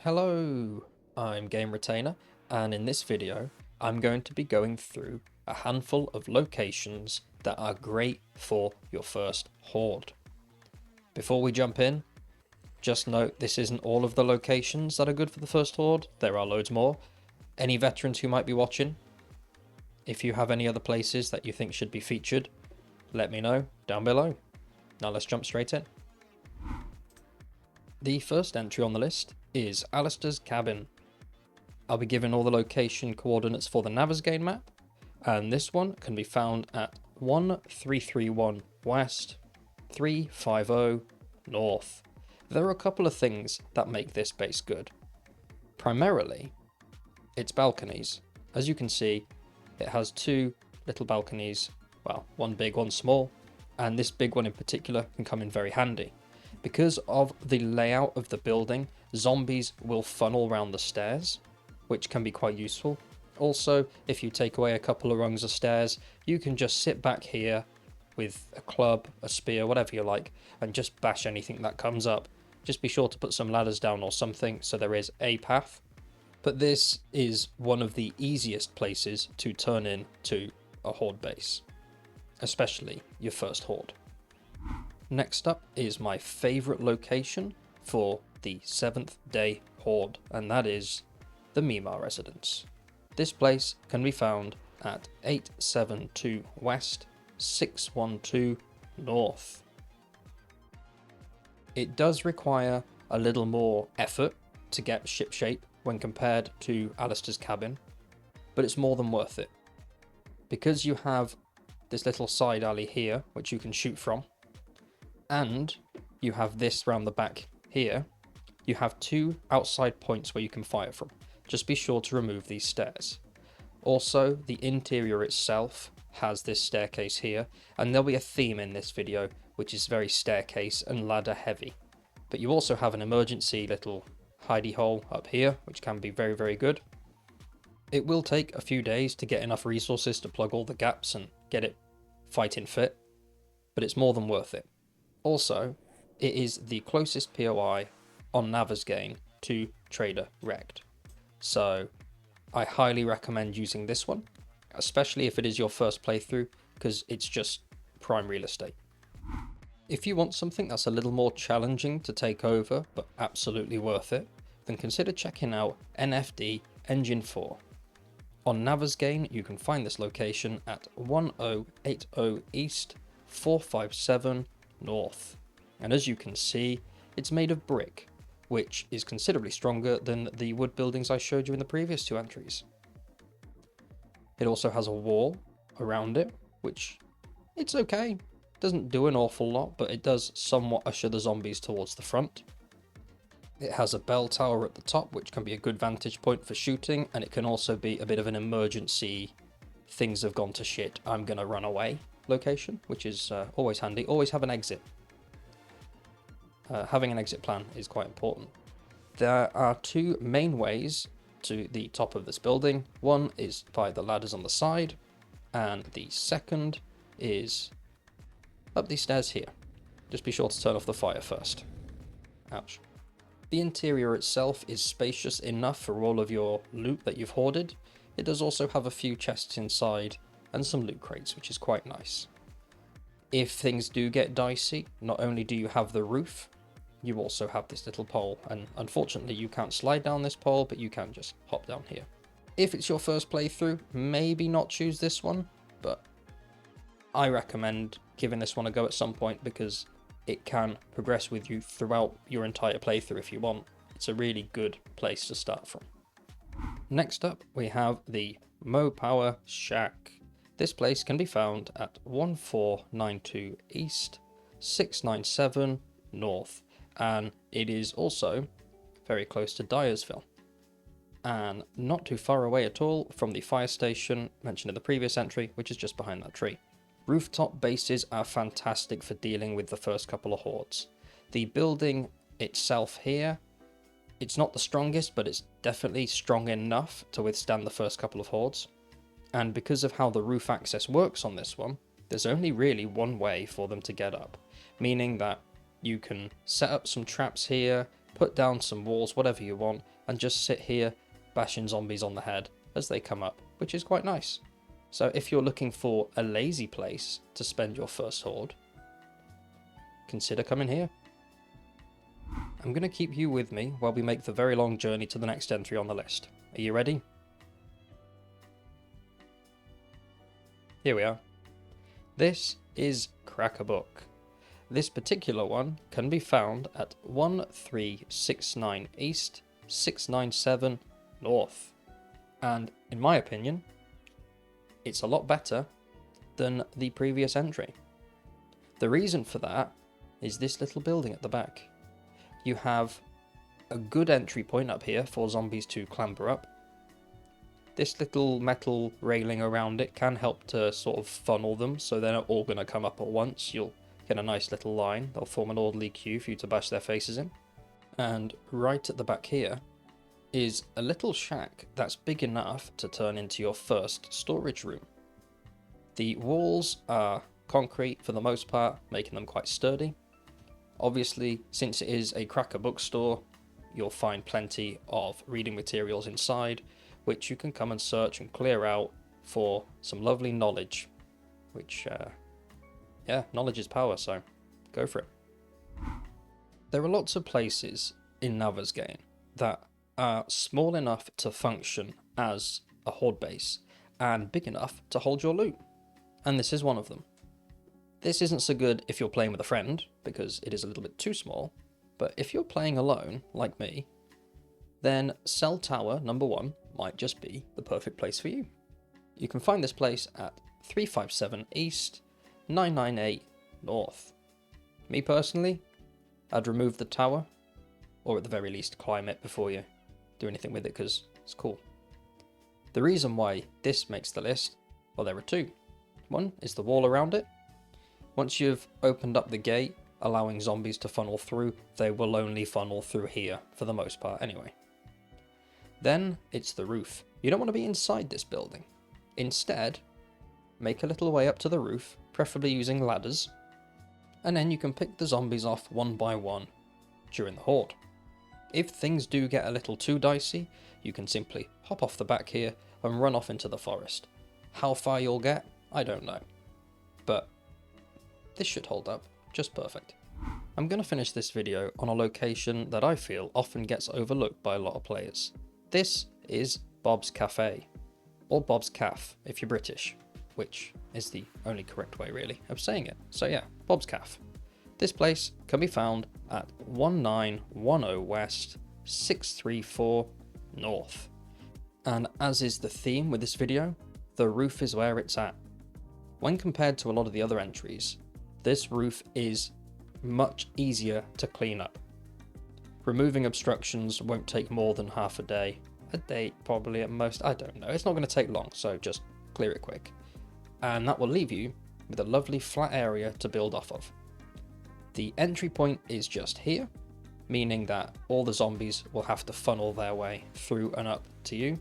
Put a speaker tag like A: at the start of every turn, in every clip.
A: Hello, I'm Game Retainer, and in this video I'm going to be going through a handful of locations that are great for your first Horde. Before we jump in, just note this isn't all of the locations that are good for the first Horde, there are loads more. Any veterans who might be watching, if you have any other places that you think should be featured, let me know down below. Now let's jump straight in. The first entry on the list is Allistair's cabin. I'll be giving all the location coordinates for the Navezgane map, and this one can be found at 1331 west, 350 north. There are a couple of things that make this base good. Primarily, its balconies. As you can see, it has two little balconies, well, one big, one small, and this big one in particular can come in very handy. Because of the layout of the building, zombies will funnel around the stairs, which can be quite useful. Also, if you take away a couple of rungs of stairs, you can just sit back here with a club, a spear, whatever you like, and just bash anything that comes up. Just be sure to put some ladders down or something so there is a path. But this is one of the easiest places to turn into a Horde base, especially your first Horde. Next up is my favourite location for the 7th day Horde, and that is the MeMaw Residence. This place can be found at 872 west, 612 north. It does require a little more effort to get shipshape when compared to Allistair's cabin, but it's more than worth it. Because you have this little side alley here, which you can shoot from, and you have this round the back here, you have two outside points where you can fire from. Just be sure to remove these stairs. Also, the interior itself has this staircase here, and there'll be a theme in this video which is very staircase and ladder heavy. But you also have an emergency little hidey hole up here, which can be very, very good. It will take a few days to get enough resources to plug all the gaps and get it fighting fit, but it's more than worth it. Also, it is the closest POI on Navezgane to Trader Wrecked, so I highly recommend using this one, especially if it is your first playthrough, because it's just prime real estate. If you want something that's a little more challenging to take over, but absolutely worth it, then consider checking out NFD Engine 4. On Navezgane, you can find this location at 1080 East, 457 North, and as you can see, it's made of brick, which is considerably stronger than the wood buildings I showed you in the previous two entries. It also has a wall around it, which it's okay, doesn't do an awful lot, but it does somewhat usher the zombies towards the front. It has a bell tower at the top, which can be a good vantage point for shooting, and it can also be a bit of an emergency, things have gone to shit, I'm gonna run away location, which is always handy. Always have an exit. Having an exit plan is quite important. There are two main ways to the top of this building. One is by the ladders on the side, and the second is up these stairs here. Just be sure to turn off the fire first. Ouch. The interior itself is spacious enough for all of your loot that you've hoarded. It does also have a few chests inside and some loot crates, which is quite nice. If things do get dicey, not only do you have the roof, you also have this little pole, and unfortunately you can't slide down this pole, but you can just hop down here. If it's your first playthrough, maybe not choose this one, but I recommend giving this one a go at some point because it can progress with you throughout your entire playthrough if you want. It's a really good place to start from. Next up, we have the MoPo Shack. This place can be found at 1492 East, 697 North, and it is also very close to Dyersville, and not too far away at all from the fire station mentioned in the previous entry, which is just behind that tree. Rooftop bases are fantastic for dealing with the first couple of hordes. The building itself here, it's not the strongest, but it's definitely strong enough to withstand the first couple of hordes. And because of how the roof access works on this one, there's only really one way for them to get up, meaning that you can set up some traps here, put down some walls, whatever you want, and just sit here bashing zombies on the head as they come up, which is quite nice. So if you're looking for a lazy place to spend your first horde, consider coming here. I'm going to keep you with me while we make the very long journey to the next entry on the list. Are you ready? Here we are. This is Crack-a-Book. This particular one can be found at 1369 East, 697 North. And in my opinion, it's a lot better than the previous entry. The reason for that is this little building at the back. You have a good entry point up here for zombies to clamber up. This little metal railing around it can help to sort of funnel them, so they're not all going to come up at once. You'll get a nice little line. They'll form an orderly queue for you to bash their faces in. And right at the back here is a little shack that's big enough to turn into your first storage room. The walls are concrete for the most part, making them quite sturdy. Obviously, since it is a Cracker bookstore, you'll find plenty of reading materials inside, which you can come and search and clear out for some lovely knowledge, which, yeah, knowledge is power, so go for it. There are lots of places in Navezgane that are small enough to function as a horde base and big enough to hold your loot, and this is one of them. This isn't so good if you're playing with a friend, because it is a little bit too small, but if you're playing alone, like me, then Cell Tower number 1 might just be the perfect place for you. You can find this place at 357 East, 998 North. Me personally, I'd remove the tower, or at the very least climb it before you do anything with it, because it's cool. The reason why this makes the list, well, there are two. One is the wall around it. Once you've opened up the gate, allowing zombies to funnel through, they will only funnel through here, for the most part anyway. Then it's the roof. You don't want to be inside this building. Instead, make a little way up to the roof, preferably using ladders, and then you can pick the zombies off one by one during the horde. If things do get a little too dicey, you can simply hop off the back here and run off into the forest. How far you'll get, I don't know. But this should hold up just perfect. I'm going to finish this video on a location that I feel often gets overlooked by a lot of players. This is Bob's Café, or Bob's Caf if you're British, which is the only correct way really of saying it. So yeah, Bob's Caf. This place can be found at 1910 West, 634 North. And as is the theme with this video, the roof is where it's at. When compared to a lot of the other entries, this roof is much easier to clean up. Removing obstructions won't take more than half a day probably at most, I don't know, it's not going to take long, so just clear it quick. And that will leave you with a lovely flat area to build off of. The entry point is just here, meaning that all the zombies will have to funnel their way through and up to you.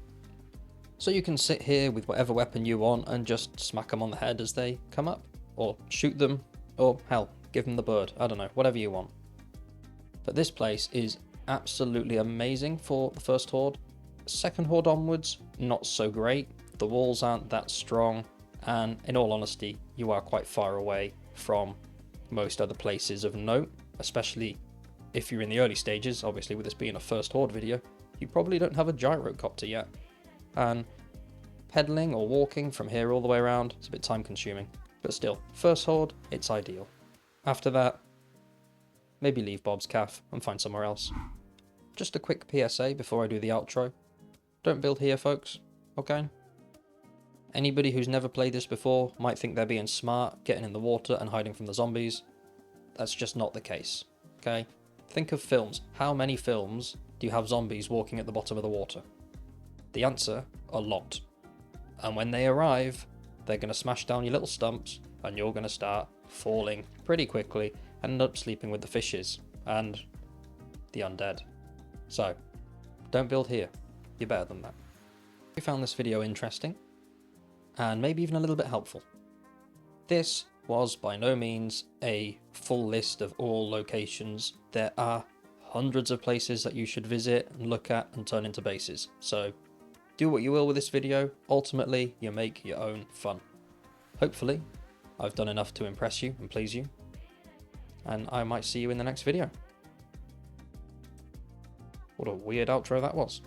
A: So you can sit here with whatever weapon you want and just smack them on the head as they come up, or shoot them, or hell, give them the bird, I don't know, whatever you want. But this place is absolutely amazing for the first horde. Second horde onwards, not so great. The walls aren't that strong, and in all honesty, you are quite far away from most other places of note, especially if you're in the early stages. Obviously, with this being a first horde video, you probably don't have a gyrocopter yet, and pedaling or walking from here all the way around is a bit time consuming, but still, first horde, it's ideal. After that, maybe leave Bob's Caf and find somewhere else. Just a quick PSA before I do the outro. Don't build here, folks, okay? Anybody who's never played this before might think they're being smart, getting in the water and hiding from the zombies. That's just not the case, okay? Think of films. How many films do you have zombies walking at the bottom of the water? The answer, a lot. And when they arrive, they're going to smash down your little stumps and you're going to start falling pretty quickly and end up sleeping with the fishes and the undead. So, don't build here. You're better than that. If you found this video interesting, and maybe even a little bit helpful, this was by no means a full list of all locations. There are hundreds of places that you should visit and look at and turn into bases. So do what you will with this video. Ultimately, you make your own fun. Hopefully, I've done enough to impress you and please you. And I might see you in the next video. What a weird outro that was.